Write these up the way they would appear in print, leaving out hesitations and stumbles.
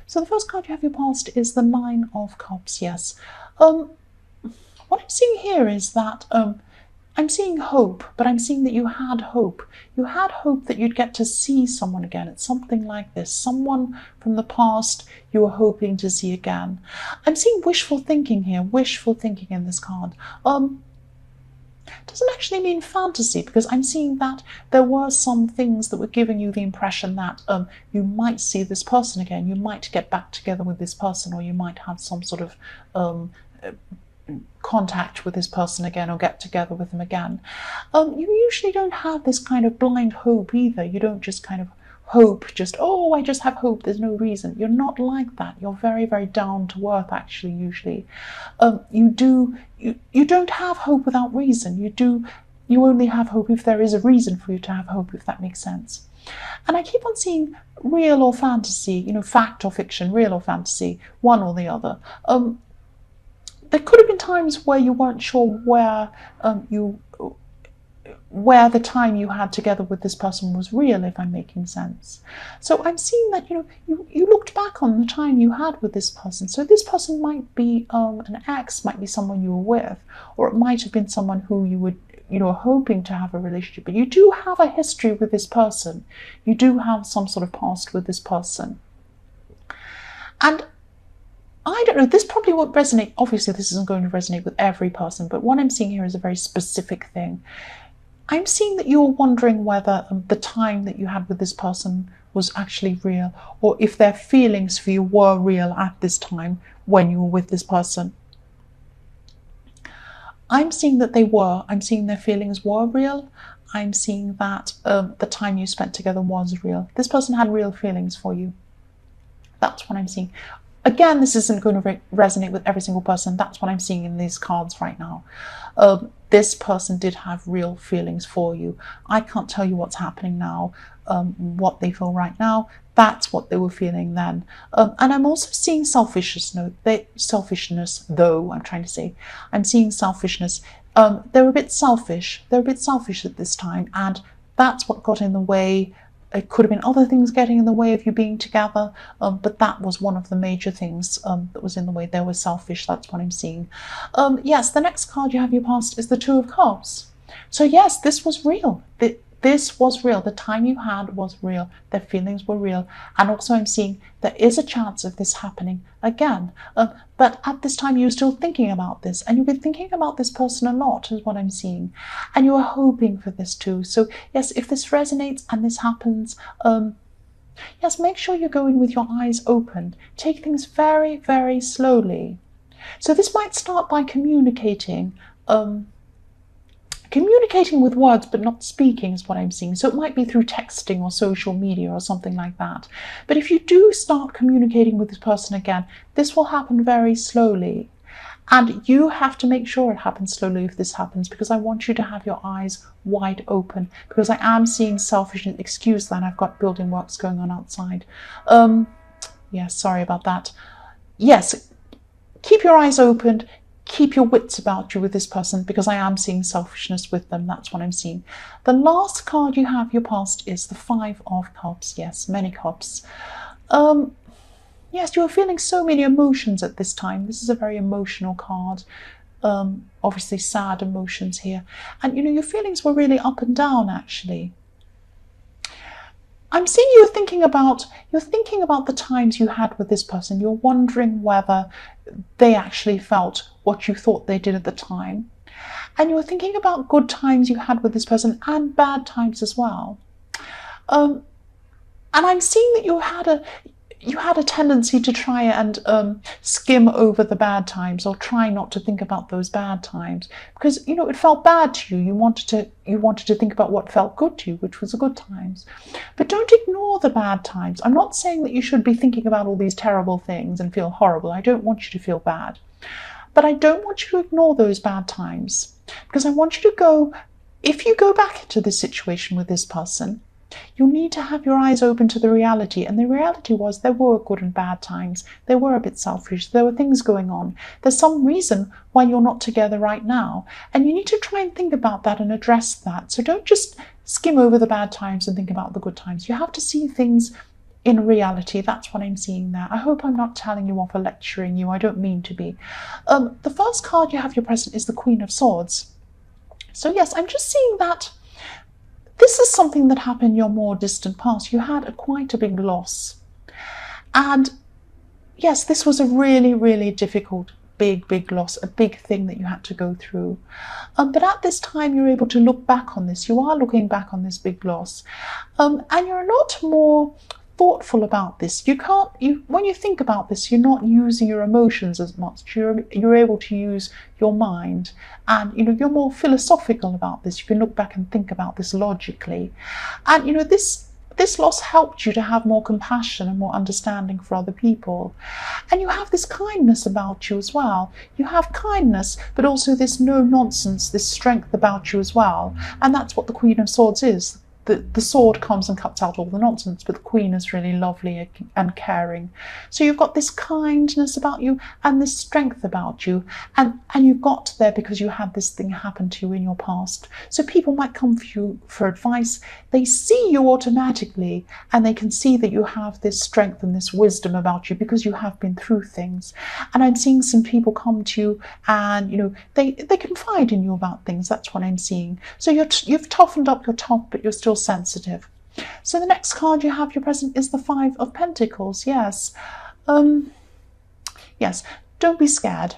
So the first card you have your past is the Nine of Cups, yes. What I'm seeing here is that I'm seeing hope, but I'm seeing that you had hope. You had hope that you'd get to see someone again. It's something like this. Someone from the past you were hoping to see again. I'm seeing wishful thinking here, wishful thinking in this card. Doesn't actually mean fantasy, because I'm seeing that there were some things that were giving you the impression that you might see this person again, you might get back together with this person, or you might have some sort of contact with this person again, or get together with them again. You usually don't have this kind of blind hope either. You don't just kind of hope, oh, I just have hope, there's no reason. You're not like that. You're very, very down to earth, actually, usually. You don't have hope without reason. You only have hope if there is a reason for you to have hope, if that makes sense. And I keep on seeing real or fantasy, fact or fiction, real or fantasy, one or the other. There could have been times where you weren't sure where the time you had together with this person was real, if I'm making sense. So I'm seeing that you looked back on the time you had with this person. So this person might be an ex, might be someone you were with, or it might have been someone who you would hoping to have a relationship. But you do have a history with this person. You do have some sort of past with this person. And I don't know, this probably won't resonate. Obviously, this isn't going to resonate with every person, but what I'm seeing here is a very specific thing. I'm seeing that you're wondering whether the time that you had with this person was actually real, or if their feelings for you were real at this time when you were with this person. I'm seeing that they were. I'm seeing their feelings were real. I'm seeing that the time you spent together was real. This person had real feelings for you. That's what I'm seeing. Again, this isn't going to resonate with every single person. That's what I'm seeing in these cards right now. This person did have real feelings for you. I can't tell you what's happening now, what they feel right now. That's what they were feeling then. And I'm also seeing selfishness, though, I'm trying to say. I'm seeing selfishness. They're a bit selfish. They're a bit selfish at this time, and that's what got in the way. It could have been other things getting in the way of you being together, but that was one of the major things that was in the way. They were selfish. That's what I'm seeing. Yes, the next card you have in your past is the Two of Cups. So yes, this was real. This was real. The time you had was real. Their feelings were real. And also I'm seeing there is a chance of this happening again. But at this time you're still thinking about this, and you've been thinking about this person a lot, is what I'm seeing. And you are hoping for this too. So yes, if this resonates and this happens, yes, make sure you go in with your eyes open. Take things very, very slowly. So this might start by communicating with words but not speaking, is what I'm seeing. So it might be through texting or social media or something like that. But if you do start communicating with this person again, this will happen very slowly. And you have to make sure it happens slowly if this happens, because I want you to have your eyes wide open, because I am seeing selfishness. Excuse that, I've got building works going on outside. Yes, sorry about that. Yes, keep your eyes open. Keep your wits about you with this person, because I am seeing selfishness with them. That's what I'm seeing. The last card you have your past is the Five of Cups. Yes, many cups. Yes, you are feeling so many emotions at this time. This is a very emotional card. Obviously sad emotions here. And your feelings were really up and down, actually. I'm seeing you're thinking about the times you had with this person. You're wondering whether they actually felt what you thought they did at the time. And you're thinking about good times you had with this person and bad times as well. And I'm seeing that you had a tendency to try and skim over the bad times, or try not to think about those bad times, because it felt bad to you. You wanted to think about what felt good to you, which was the good times. But don't ignore the bad times. I'm not saying that you should be thinking about all these terrible things and feel horrible. I don't want you to feel bad. But I don't want you to ignore those bad times, because I want you to go, if you go back into this situation with this person, you need to have your eyes open to the reality. And the reality was there were good and bad times. They were a bit selfish. There were things going on. There's some reason why you're not together right now. And you need to try and think about that and address that. So don't just skim over the bad times and think about the good times. You have to see things in reality. That's what I'm seeing there. I hope I'm not telling you off or lecturing you. I don't mean to be. The first card you have your present is the Queen of Swords. So yes, I'm just seeing that this is something that happened in your more distant past. You had quite a big loss. And yes, this was a really, really difficult, big loss, a big thing that you had to go through. But at this time, you're able to look back on this. You are looking back on this big loss. And you're a lot more thoughtful about this. When you think about this, you're not using your emotions as much. You're able to use your mind, and you're more philosophical about this. You can look back and think about this logically, and this loss helped you to have more compassion and more understanding for other people. And you have this kindness about you as well. You have kindness, but also this no nonsense, this strength about you as well. And that's what the Queen of Swords is. The sword comes and cuts out all the nonsense, but the Queen is really lovely and caring. So you've got this kindness about you and this strength about you, and you got there because you had this thing happen to you in your past. So people might come for you for advice. They see you automatically, and they can see that you have this strength and this wisdom about you because you have been through things. And I'm seeing some people come to you, and they confide in you about things. That's what I'm seeing. So you've toughened up your top, but you're still sensitive. So the next card you have your present is the Five of Pentacles. Yes. Yes, don't be scared.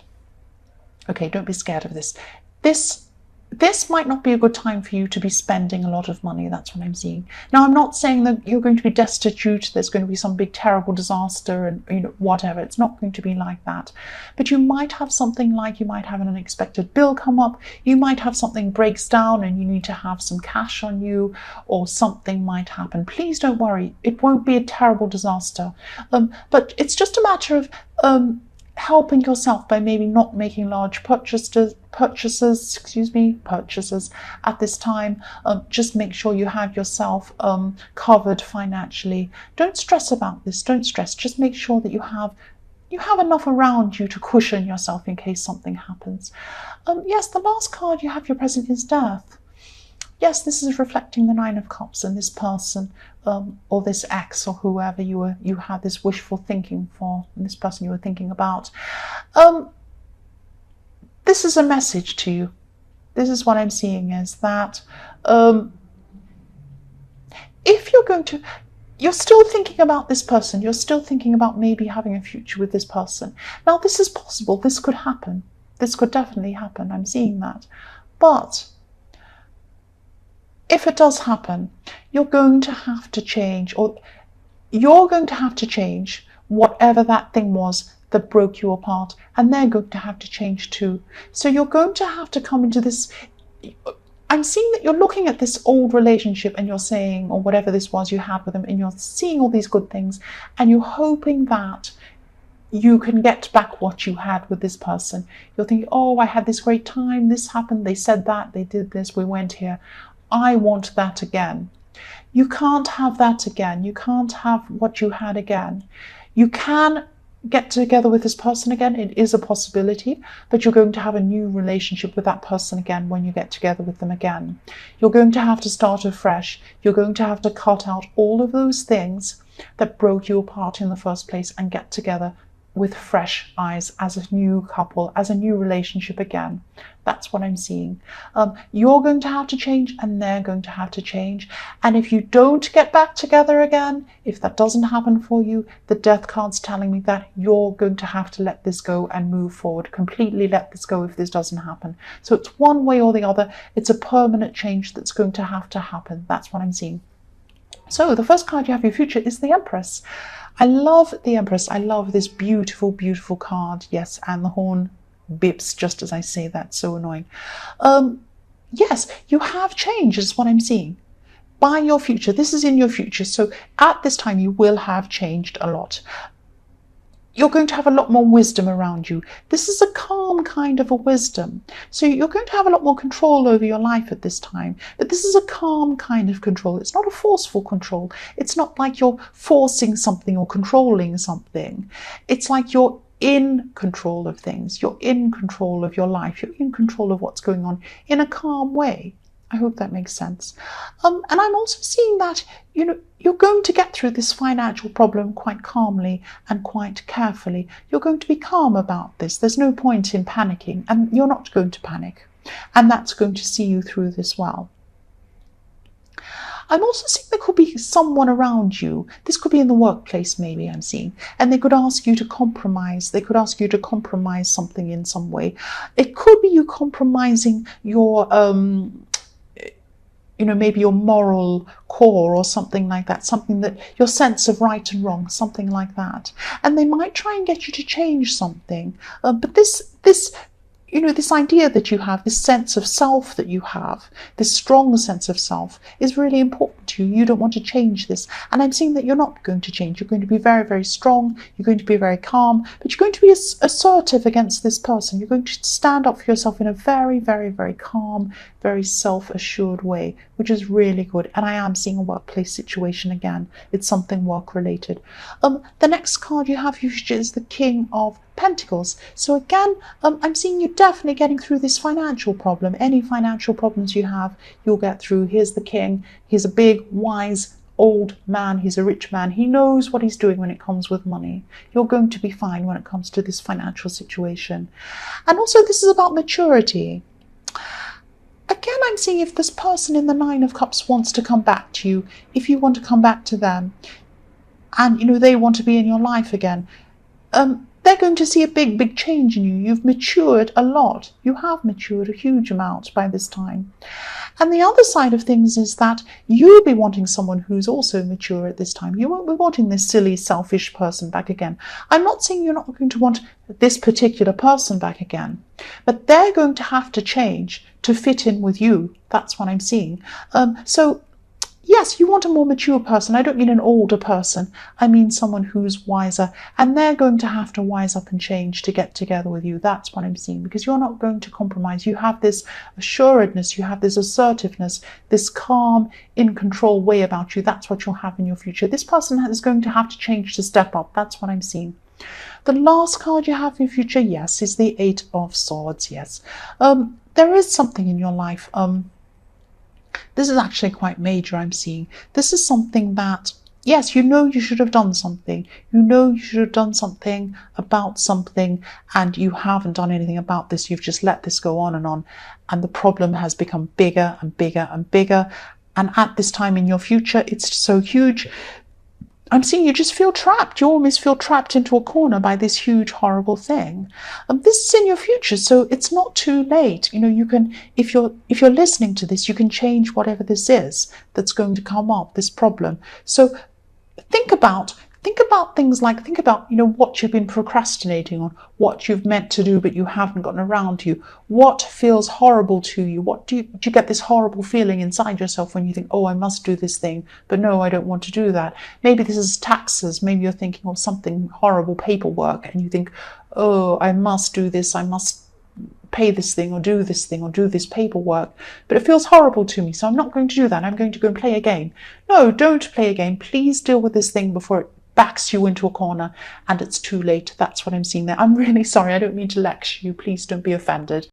Okay, don't be scared of this. This might not be a good time for you to be spending a lot of money. That's what I'm seeing. Now, I'm not saying that you're going to be destitute, there's going to be some big terrible disaster and whatever. It's not going to be like that. But you might have something like, you might have an unexpected bill come up. You might have something breaks down and you need to have some cash on you, or something might happen. Please don't worry. It won't be a terrible disaster. But it's just a matter of helping yourself by maybe not making large purchases at this time. Just make sure you have yourself covered financially. Don't stress about this. Don't stress. Just make sure that you have enough around you to cushion yourself in case something happens. Yes, the last card you have your present is Death. Yes, this is reflecting the Nine of Cups and this person, or this ex, or whoever you had this wishful thinking for, and this person you were thinking about. This is a message to you. This is what I'm seeing, is that if you're still thinking about this person, you're still thinking about maybe having a future with this person. Now, this is possible. This could happen. This could definitely happen. I'm seeing that. But if it does happen, you're going to have to change, or you're going to have to change whatever that thing was that broke you apart, and they're going to have to change too. So you're going to have to come into this. I'm seeing that you're looking at this old relationship and you're saying, or whatever this was you had with them, and you're seeing all these good things, and you're hoping that you can get back what you had with this person. You're thinking, oh, I had this great time, this happened, they said that, they did this, we went here. I want that again. You can't have that again. You can't have what you had again. You can get together with this person again. It is a possibility, but you're going to have a new relationship with that person again when you get together with them again. You're going to have to start afresh. You're going to have to cut out all of those things that broke you apart in the first place and get together with fresh eyes as a new couple, as a new relationship again. That's what I'm seeing. You're going to have to change, and they're going to have to change. And if you don't get back together again, if that doesn't happen for you, the Death card's telling me that you're going to have to let this go and move forward. Completely let this go if this doesn't happen. So it's one way or the other. It's a permanent change that's going to have to happen. That's what I'm seeing. So the first card you have your future is the Empress. I love the Empress. I love this beautiful, beautiful card. Yes, and the horn bips just as I say that. So annoying. Yes, you have changed is what I'm seeing. By your future. This is in your future. So at this time, you will have changed a lot. You're going to have a lot more wisdom around you. This is a calm kind of a wisdom. So you're going to have a lot more control over your life at this time. But this is a calm kind of control. It's not a forceful control. It's not like you're forcing something or controlling something. It's like you're in control of things. You're in control of your life. You're in control of what's going on in a calm way. I hope that makes sense. And I'm also seeing that, you're going to get through this financial problem quite calmly and quite carefully. You're going to be calm about this. There's no point in panicking, and you're not going to panic. And that's going to see you through this well. I'm also seeing there could be someone around you. This could be in the workplace, maybe, I'm seeing. And they could ask you to compromise. They could ask you to compromise something in some way. It could be you compromising your maybe your moral core or something like that, something that your sense of right and wrong, something like that. And they might try and get you to change something. But this idea that you have, this sense of self that you have, this strong sense of self is really important to you. You don't want to change this. And I'm seeing that you're not going to change. You're going to be very, very strong. You're going to be very calm, but you're going to be assertive against this person. You're going to stand up for yourself in a very, very, very calm, very self-assured way, which is really good. And I am seeing a workplace situation again. It's something work-related. The next card you have usually is the King of Pentacles. So again, I'm seeing you definitely getting through this financial problem. Any financial problems you have, you'll get through. Here's the king. He's a big, wise, old man. He's a rich man. He knows what he's doing when it comes with money. You're going to be fine when it comes to this financial situation. And also, this is about maturity. Again, I'm seeing if this person in the Nine of Cups wants to come back to you, if you want to come back to them, and they want to be in your life again, they're going to see a big, big change in you. You've matured a lot. You have matured a huge amount by this time. And the other side of things is that you'll be wanting someone who's also mature at this time. You won't be wanting this silly, selfish person back again. I'm not saying you're not going to want this particular person back again, but they're going to have to change to fit in with you. That's what I'm seeing. So yes, you want a more mature person. I don't mean an older person. I mean someone who's wiser, and they're going to have to wise up and change to get together with you. That's what I'm seeing, because you're not going to compromise. You have this assuredness, you have this assertiveness, this calm, in control way about you. That's what you'll have in your future. This person is going to have to change to step up. That's what I'm seeing. The last card you have in your future, yes, is the Eight of Swords. Yes, there is something in your life. This is actually quite major, I'm seeing. This is something that, yes, you should have done something. You should have done something about something, and you haven't done anything about this. You've just let this go on, and the problem has become bigger and bigger and bigger. And at this time in your future, it's so huge. I'm seeing you just feel trapped. You almost feel trapped into a corner by this huge, horrible thing. This is in your future, so it's not too late. You can, if you're listening to this, you can change whatever this is that's going to come up, this problem. So think about things like, what you've been procrastinating on, what you've meant to do but you haven't gotten around to, what feels horrible to you. Do you get this horrible feeling inside yourself when you think, oh, I must do this thing, but no, I don't want to do that. Maybe this is taxes. Maybe you're thinking of something horrible, paperwork, and you think, oh, I must do this, I must pay this thing or do this thing or do this paperwork, but it feels horrible to me, so I'm not going to do that. I'm going to go and play a game. No, don't play a game. Please deal with this thing before it backs you into a corner and it's too late. That's what I'm seeing there. I'm really sorry. I don't mean to lecture you. Please don't be offended.